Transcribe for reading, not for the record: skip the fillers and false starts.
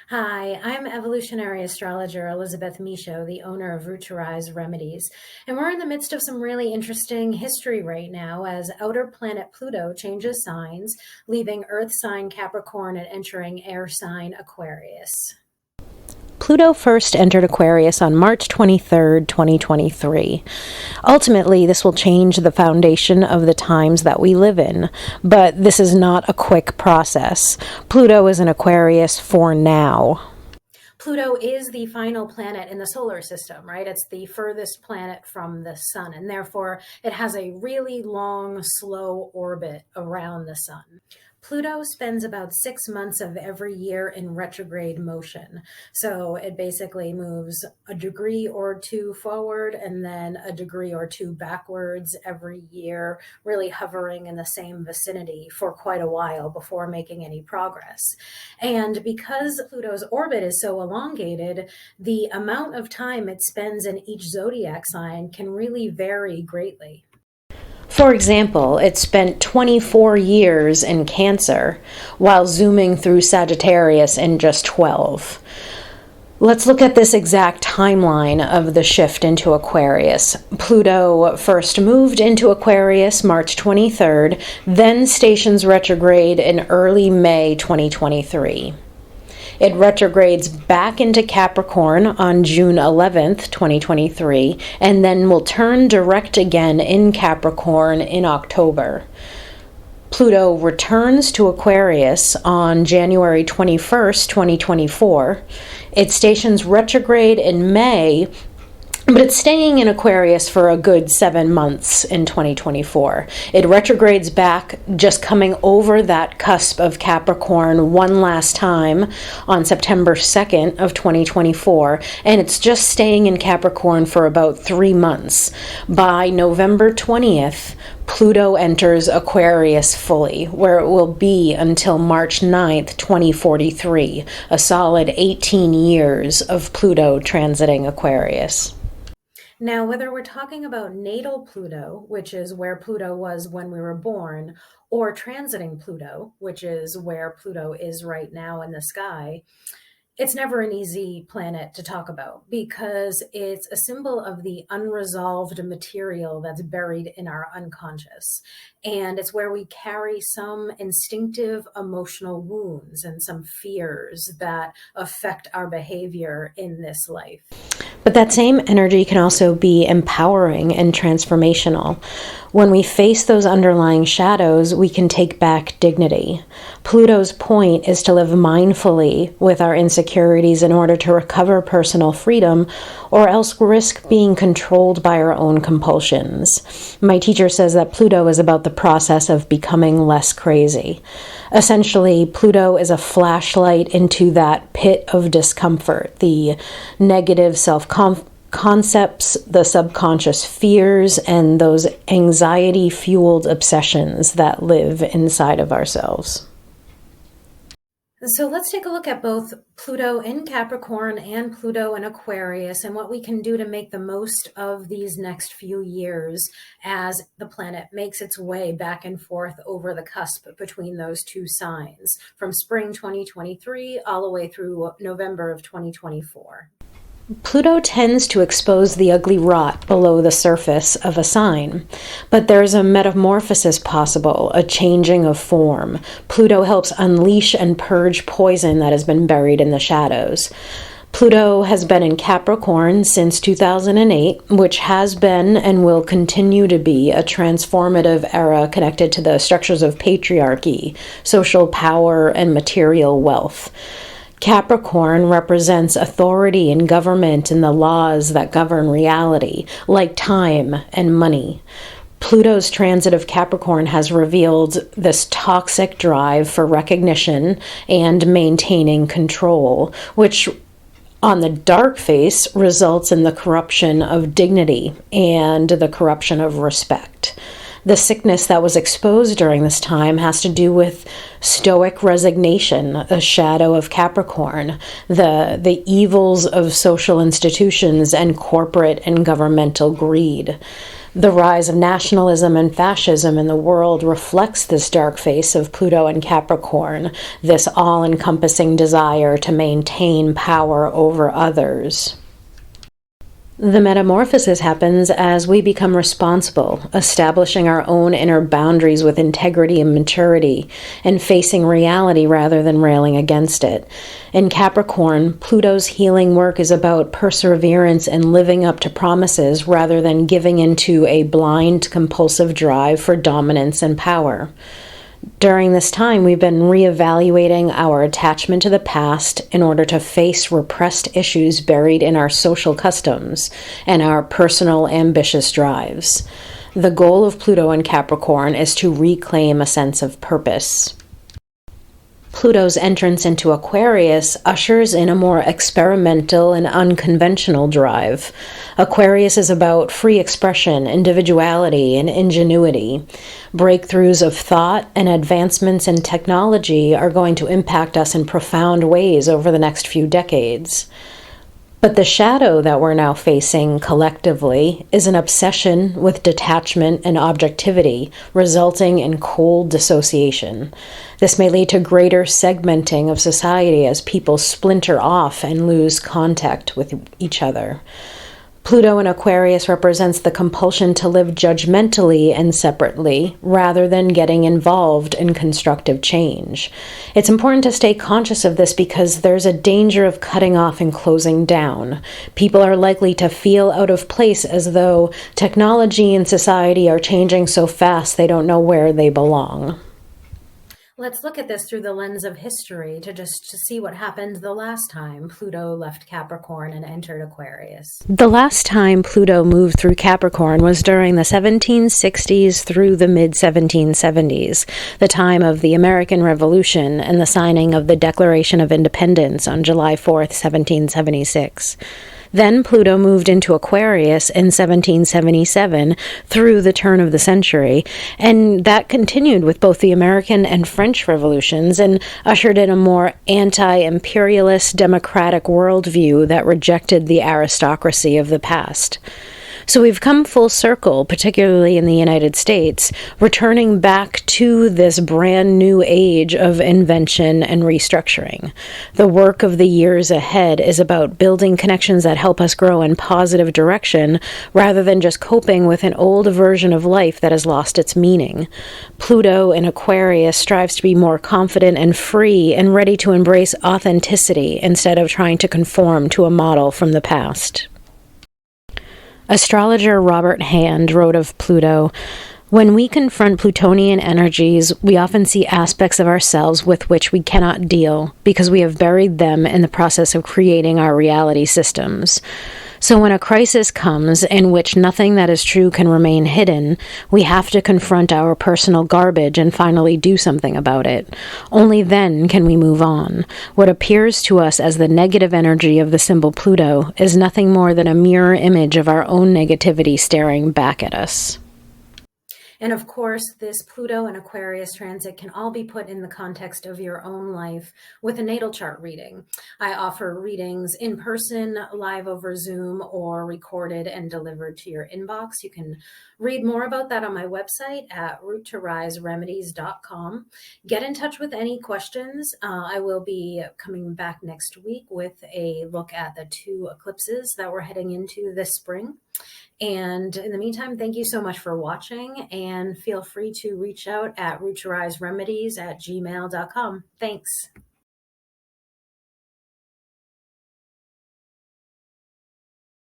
Hi, I'm evolutionary astrologer Elizabeth Michaud, the owner of Root to Rise Remedies. And we're in the midst of some really interesting history right now as outer planet Pluto changes signs, leaving Earth sign Capricorn and entering air sign Aquarius. Pluto first entered Aquarius on March 23rd, 2023. Ultimately, this will change the foundation of the times that we live in, but this is not a quick process. Pluto is in Aquarius for now. Pluto is the final planet in the solar system, right? It's the furthest planet from the sun, and therefore it has a really long, slow orbit around the sun. Pluto spends about 6 months of every year in retrograde motion. So it basically moves a degree or two forward and then a degree or two backwards every year, really hovering in the same vicinity for quite a while before making any progress. And because Pluto's orbit is so elongated, the amount of time it spends in each zodiac sign can really vary greatly. For example, it spent 24 years in Cancer, while zooming through Sagittarius in just 12. Let's look at this exact timeline of the shift into Aquarius. Pluto first moved into Aquarius March 23rd, then stations retrograde in early May 2023. It retrogrades back into Capricorn on June 11th, 2023, and then will turn direct again in Capricorn in October. Pluto returns to Aquarius on January 21st, 2024. It stations retrograde in May, but it's staying in Aquarius for a good 7 months in 2024. It retrogrades back, just coming over that cusp of Capricorn one last time on September 2nd of 2024, and it's just staying in Capricorn for about 3 months. By November 20th, Pluto enters Aquarius fully, where it will be until March 9th, 2043, a solid 18 years of Pluto transiting Aquarius. Now, whether we're talking about natal Pluto, which is where Pluto was when we were born, or transiting Pluto, which is where Pluto is right now in the sky, it's never an easy planet to talk about because it's a symbol of the unresolved material that's buried in our unconscious. And it's where we carry some instinctive emotional wounds and some fears that affect our behavior in this life. But that same energy can also be empowering and transformational. When we face those underlying shadows, we can take back dignity. Pluto's point is to live mindfully with our insecurities in order to recover personal freedom, or else risk being controlled by our own compulsions. My teacher says that Pluto is about the process of becoming less crazy. Essentially, Pluto is a flashlight into that pit of discomfort, the negative self-concepts, the subconscious fears, and those anxiety-fueled obsessions that live inside of ourselves. So let's take a look at both Pluto in Capricorn and Pluto in Aquarius and what we can do to make the most of these next few years as the planet makes its way back and forth over the cusp between those two signs from spring 2023 all the way through November of 2024. Pluto tends to expose the ugly rot below the surface of a sign, but there's a metamorphosis possible, a changing of form. Pluto helps unleash and purge poison that has been buried in the shadows. Pluto has been in Capricorn since 2008, which has been and will continue to be a transformative era connected to the structures of patriarchy, social power, and material wealth. Capricorn represents authority and government and the laws that govern reality, like time and money. Pluto's transit of Capricorn has revealed this toxic drive for recognition and maintaining control, which on the dark face results in the corruption of dignity and the corruption of respect. The sickness that was exposed during this time has to do with stoic resignation, a shadow of Capricorn, the evils of social institutions and corporate and governmental greed. The rise of nationalism and fascism in the world reflects this dark face of Pluto and Capricorn, this all-encompassing desire to maintain power over others. The metamorphosis happens as we become responsible, establishing our own inner boundaries with integrity and maturity, and facing reality rather than railing against it. In Capricorn, Pluto's healing work is about perseverance and living up to promises rather than giving into a blind, compulsive drive for dominance and power. During this time, we've been reevaluating our attachment to the past in order to face repressed issues buried in our social customs and our personal ambitious drives. The goal of Pluto and Capricorn is to reclaim a sense of purpose. Pluto's entrance into Aquarius ushers in a more experimental and unconventional drive. Aquarius is about free expression, individuality, and ingenuity. Breakthroughs of thought and advancements in technology are going to impact us in profound ways over the next few decades. But the shadow that we're now facing collectively is an obsession with detachment and objectivity, resulting in cold dissociation. This may lead to greater segmenting of society as people splinter off and lose contact with each other. Pluto in Aquarius represents the compulsion to live judgmentally and separately, rather than getting involved in constructive change. It's important to stay conscious of this because there's a danger of cutting off and closing down. People are likely to feel out of place as though technology and society are changing so fast they don't know where they belong. Let's look at this through the lens of history to see what happened the last time Pluto left Capricorn and entered Aquarius. The last time Pluto moved through Capricorn was during the 1760s through the mid-1770s, the time of the American Revolution and the signing of the Declaration of Independence on July 4th, 1776. Then Pluto moved into Aquarius in 1777 through the turn of the century, and that continued with both the American and French revolutions and ushered in a more anti-imperialist democratic worldview that rejected the aristocracy of the past. So we've come full circle, particularly in the United States, returning back to this brand new age of invention and restructuring. The work of the years ahead is about building connections that help us grow in positive direction, rather than just coping with an old version of life that has lost its meaning. Pluto in Aquarius strives to be more confident and free and ready to embrace authenticity instead of trying to conform to a model from the past. Astrologer Robert Hand wrote of Pluto, "When we confront Plutonian energies, we often see aspects of ourselves with which we cannot deal because we have buried them in the process of creating our reality systems. So when a crisis comes in which nothing that is true can remain hidden, we have to confront our personal garbage and finally do something about it. Only then can we move on. What appears to us as the negative energy of the symbol Pluto is nothing more than a mirror image of our own negativity staring back at us." And of course, this Pluto and Aquarius transit can all be put in the context of your own life with a natal chart reading. I offer readings in person, live over Zoom, or recorded and delivered to your inbox. You can read more about that on my website at roottoriseremedies.com. Get in touch with any questions. I will be coming back next week with a look at the 2 eclipses that we're heading into this spring. And in the meantime, thank you so much for watching, and feel free to reach out at roottoriseremedies@gmail.com. Thanks.